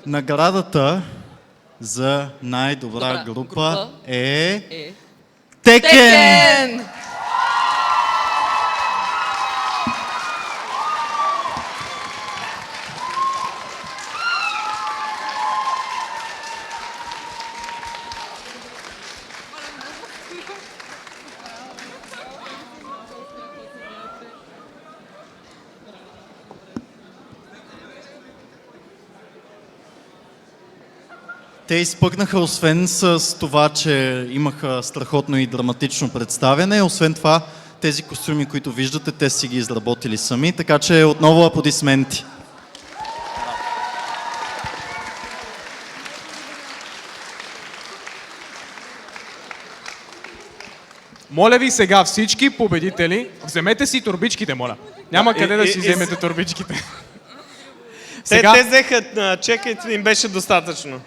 Наградата за най-добра група е... Текен! Текен! Те изпъкнаха освен с това, че имаха страхотно и драматично представяне, освен това тези костюми, които виждате, те си ги изработили сами, така че отново аплодисменти. Моля ви сега всички победители, вземете си турбичките, моля. Няма къде да си вземете турбичките. Те взеха чекайте, им беше достатъчно.